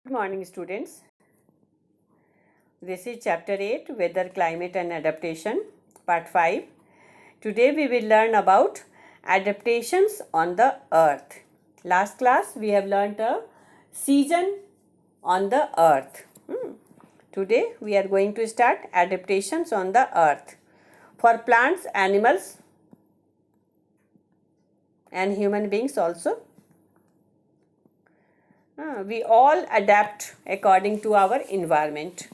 Good morning, students. This is chapter 8, Weather, Climate and Adaptation, part 5. Today we will learn about adaptations on the earth. Last class we have learned a season on the earth. Today we are going to start adaptations on the earth for plants, animals and human beings also. We all adapt according to our environment.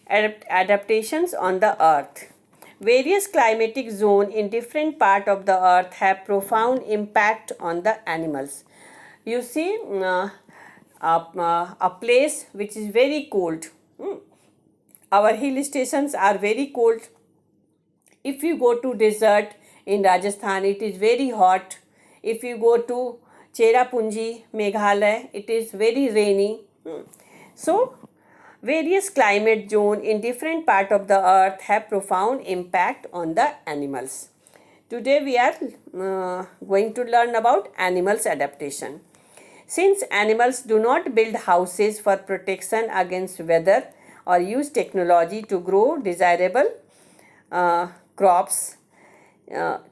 Adaptations on the earth. Various climatic zones in different parts of the earth have profound impact on the animals. You see, a place which is very cold. Our hill stations are very cold. If you go to desert in Rajasthan, it is very hot. If you go to Cherrapunji, Meghalaya, it is very rainy. So, various climate zones in different parts of the earth have profound impact on the animals. Today we are going to learn about animals adaptation. Since animals do not build houses for protection against weather or use technology to grow desirable crops,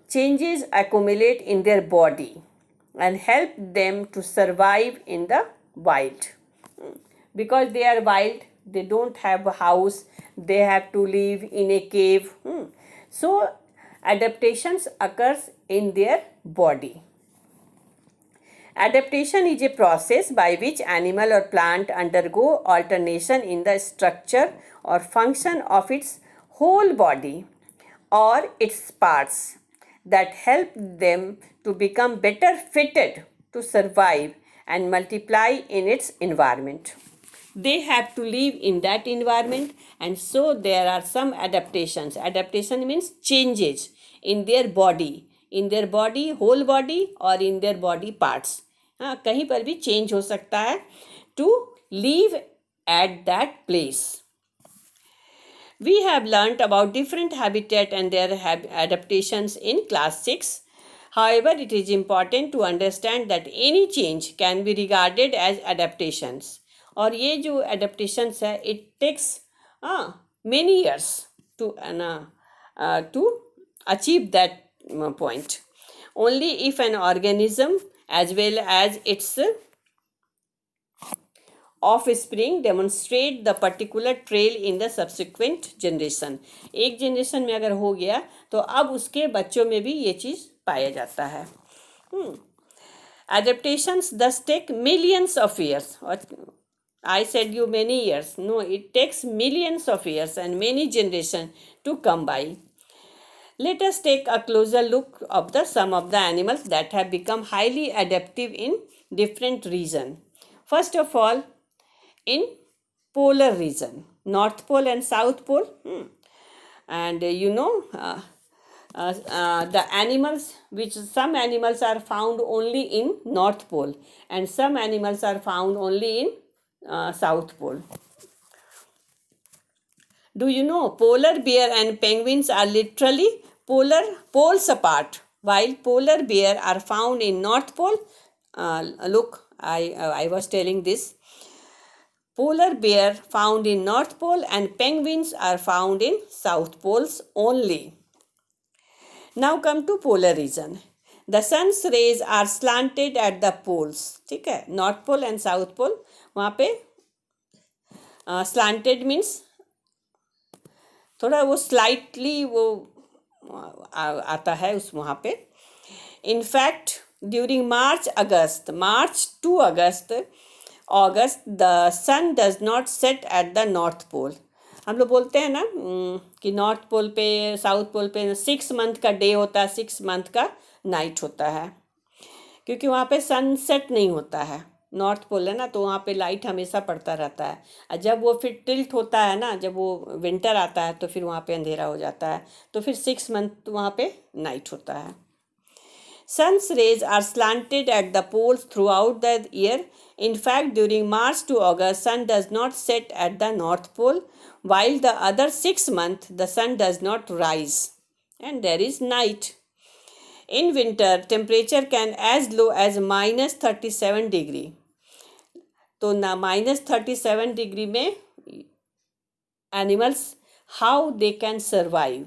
changes accumulate in their body and help them to survive in the wild. Because they are wild, they don't have a house, they have to live in a cave. So adaptations occurs in their body. Adaptation is a process by which animal or plant undergo alternation in the structure or function of its whole body or its parts that help them to become better fitted to survive and multiply in its environment. They have to live in that environment, and so there are some adaptations. Adaptation means changes in their body, whole body or in their body parts. कहीं पर भी change हो सकता है to live at that place. We have learnt about different habitat and their adaptations in class 6. However, it is important to understand that any change can be regarded as adaptations. और ये जो adaptations है, it takes many years to achieve that point. Only if an organism as well as its offspring demonstrate the particular trail in the subsequent generation. एक generation में अगर हो गया तो अब उसके बच्चों में भी ये चीज़ पाया जाता है. Adaptations thus take millions of years. I said you many years. No, it takes millions of years and many generations to come by. Let us take a closer look of some of the animals that have become highly adaptive in different regions. First of all, in polar region, North Pole and South Pole. And the animals, which some animals are found only in North Pole and some animals are found only in South Pole. Do you know polar bear and penguins are literally poles apart, while polar bear are found in North Pole? Look, I was telling this. Polar bear found in North Pole and penguins are found in South Poles only. Now come to polar region. The sun's rays are slanted at the poles. ठीक है, North Pole and South Pole वहाँ पे slanted means थोड़ा वो slightly वो आता है उस वहाँ पे. In fact, during March to August, the sun does not set at the North Pole. हम लोग बोलते हैं ना कि नॉर्थ पोल पे साउथ पोल पे 6 मंथ का डे होता है, 6 मंथ का नाइट होता है, क्योंकि वहाँ पे सनसेट नहीं होता है. नॉर्थ पोल है ना, तो वहाँ पे लाइट हमेशा पड़ता रहता है. और जब वो फिर टिल्ट होता है ना, जब वो विंटर आता है तो फिर वहाँ पे अंधेरा हो जाता है, तो फिर 6 मंथ वहाँ पे नाइट होता है. Sun's rays are slanted at the poles throughout the year. In fact, during March to August, sun does not set at the North Pole, while the other 6 months the sun does not rise and there is night. In winter, temperature can as low as minus 37 degree. तो ना -37 degree में animals, how they can survive.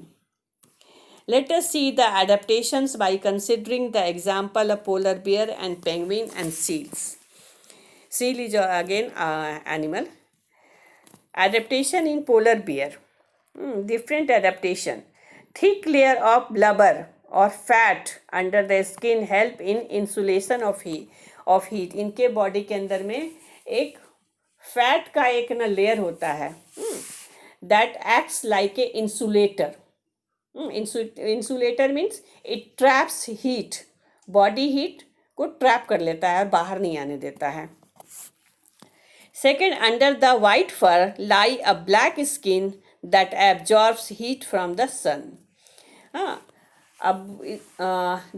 Let us see the adaptations by considering the example of polar bear and penguin and seals. Seal is again animal. Adaptation in polar bear. Different adaptation. Thick layer of blubber or fat under the skin help in insulation of heat. इनके body के अंदर में एक fat का एक ना layer होता है that acts like a insulator. Insulator means it traps heat. Body heat को ट्रैप कर लेता है और बाहर नहीं आने देता है. Second, under the white fur lie a black skin that absorbs heat from the sun.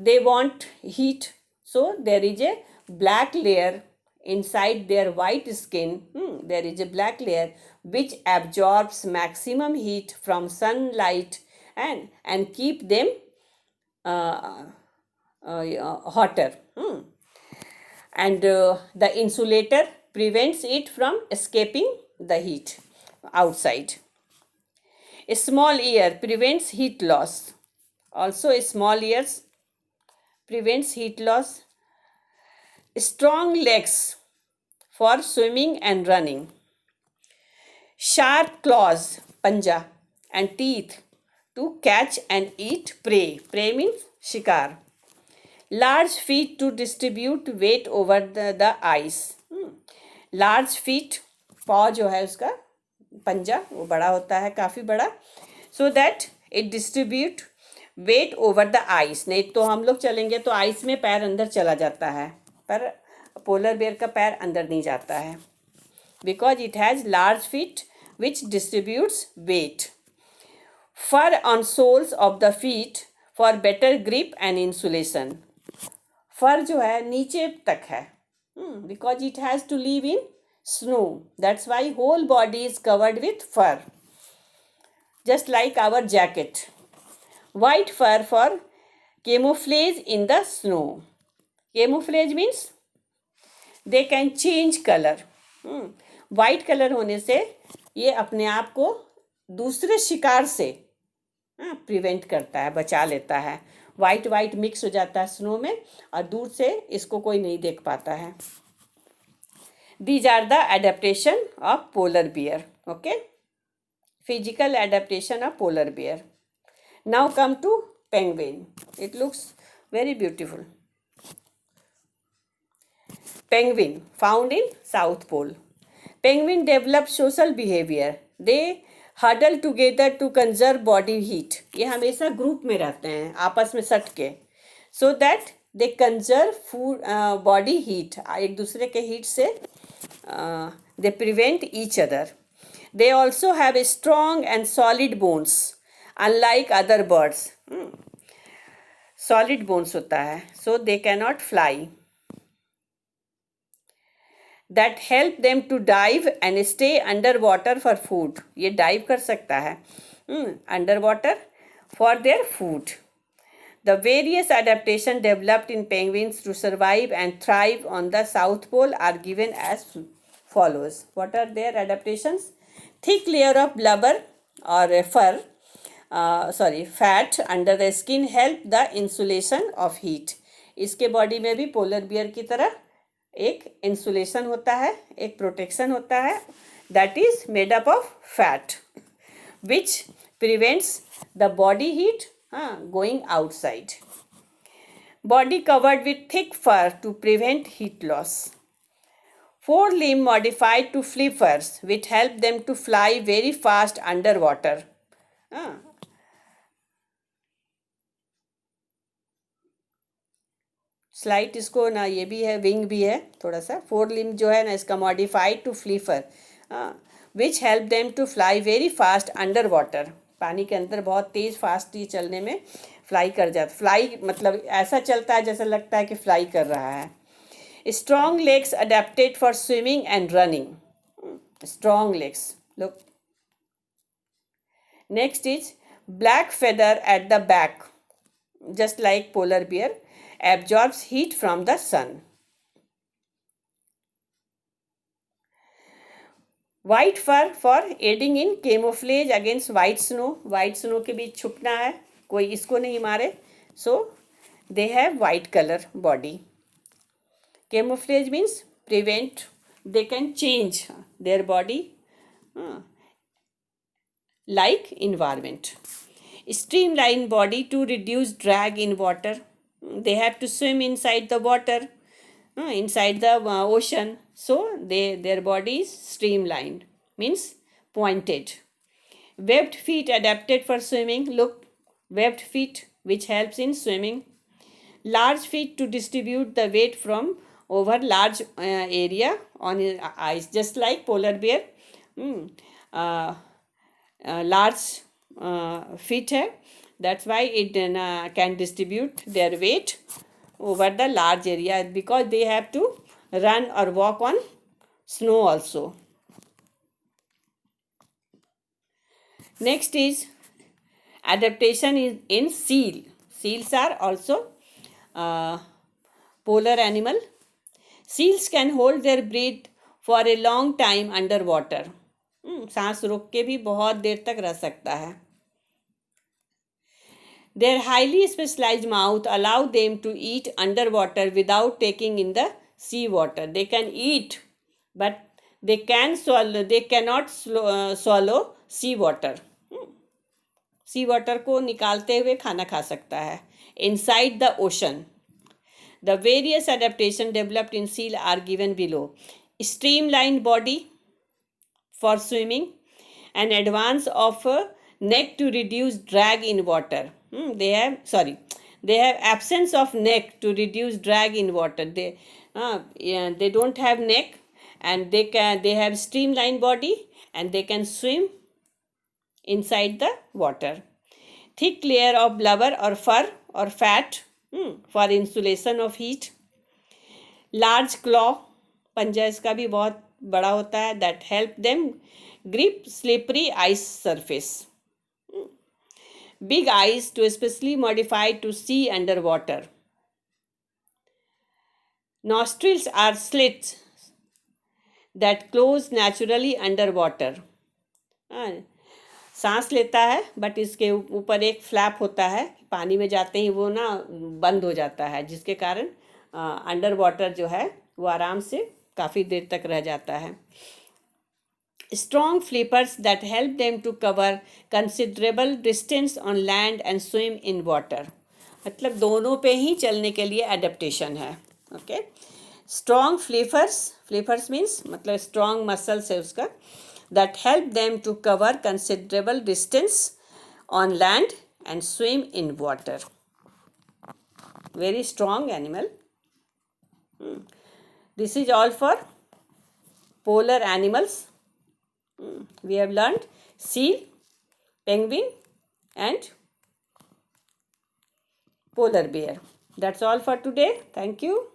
They want heat, so there is a black layer inside their white skin. There is a black layer which absorbs maximum heat from sunlight and keep them hotter. And the insulator prevents it from escaping the heat outside. A small ear prevents heat loss. Also, a small ears prevents heat loss. Strong legs for swimming and running. Sharp claws, panja, and teeth to catch and eat prey. Prey means shikar. Large feet to distribute weight over the ice. Large feet, paw जो है उसका पंजा वो बड़ा होता है, काफ़ी बड़ा, so that it distribute weight over the ice. नहीं तो हम लोग चलेंगे तो आइस में पैर अंदर चला जाता है, पर पोलर बेयर का पैर अंदर नहीं जाता है, because it has large feet which distributes weight. Fur on soles of the feet for better grip and insulation. फर जो है नीचे तक है, because it has to live in snow. That's why whole body is covered with fur, just like our jacket. White fur for camouflage in the snow. Camouflage means they can change color. White colour होने से ये अपने आप को दूसरे शिकार से prevent करता है, बचा लेता है. वाइट मिक्स हो जाता है स्नो में और दूर से इसको कोई नहीं देख पाता है. These are the adaptation of polar bear. Okay, physical adaptation of polar bear. Now come to penguin. It looks very beautiful. Penguin found in south pole. Penguin develop social behaviour. They huddle together to conserve body heat. ये हमेशा group में रहते हैं आपस में सट के, so that they conserve food body heat. एक दूसरे के हीट से they prevent each other. They also have a strong and solid bones unlike other birds. Solid bones होता है, so they cannot fly. That help them to dive and stay underwater for food. ये dive कर सकता है underwater for their food. The various adaptations developed in penguins to survive and thrive on the South Pole are given as follows. What are their adaptations? Thick layer of blubber or fat under the skin help the insulation of heat. इसके body में भी polar bear की तरह एक insulation होता है, एक protection होता है, that is made up of fat which prevents the body heat going outside. Body covered with thick fur to prevent heat loss. Fore limb modified to flippers which help them to fly very fast under water. Slight इसको ना ये भी है, wing भी है थोड़ा सा. Four limb जो है ना इसका modified to flipper which help them to fly very fast under water. पानी के अंदर बहुत तेज़ फास्ट ये चलने में फ्लाई कर जाता. फ्लाई मतलब ऐसा चलता है जैसा लगता है कि फ्लाई कर रहा है. Strong legs adapted for swimming and running. Strong legs. Look, next is black feather at the back, just like polar bear, absorbs heat from the sun. White fur for aiding in camouflage against white snow. White snow के बीच छुपना है, कोई इसको नहीं मारे. So they have white color body. Camouflage means prevent. They can change their body like environment. Streamline body to reduce drag in water. They have to swim inside the water, inside the ocean. So their body is streamlined, means pointed. Webbed feet adapted for swimming. Look, webbed feet which helps in swimming. Large feet to distribute the weight from over large area on ice, just like polar bear. Large feet है, that's why it can distribute their weight over the large area, because they have to run or walk on snow also. Next is adaptation in seal. Seals are also polar animal. Seals can hold their breath for a long time underwater. सांस रोक के भी बहुत देर तक रह सकता है. Their highly specialized mouth allow them to eat underwater without taking in the sea water. They can eat, but they cannot swallow sea water. Sea water को निकालते हुए खाना खा सकता है. Inside the ocean, the various adaptations developed in seal are given below. Streamlined body for swimming, an advance of neck to reduce drag in water. They have absence of neck to reduce drag in water. They don't have neck, and they have streamlined body, and they can swim inside the water. Thick layer of blubber or fur or fat for insulation of heat. Large claw, पंजा इसका भी बहुत बड़ा होता है, that help them grip slippery ice surface. Big eyes to specially modified to see underwater. Nostrils are slits that close naturally underwater. सांस लेता है, बट इसके ऊपर एक फ्लैप होता है, पानी में जाते ही वो ना बंद हो जाता है, जिसके कारण अंडर वाटर जो है वो आराम से काफ़ी देर तक रह जाता है. Strong flippers that help them to cover considerable distance on land and swim in water. मतलब दोनों पे ही चलने के लिए एडेप्टेशन है. ओके, स्ट्रॉन्ग फ्लिपर्स मीन्स मतलब स्ट्रॉन्ग मसल्स है उसका, that help them to cover considerable distance on land and swim in water. Very strong animal. This is all for polar animals. We have learned seal, penguin and polar bear. That's all for today. Thank you.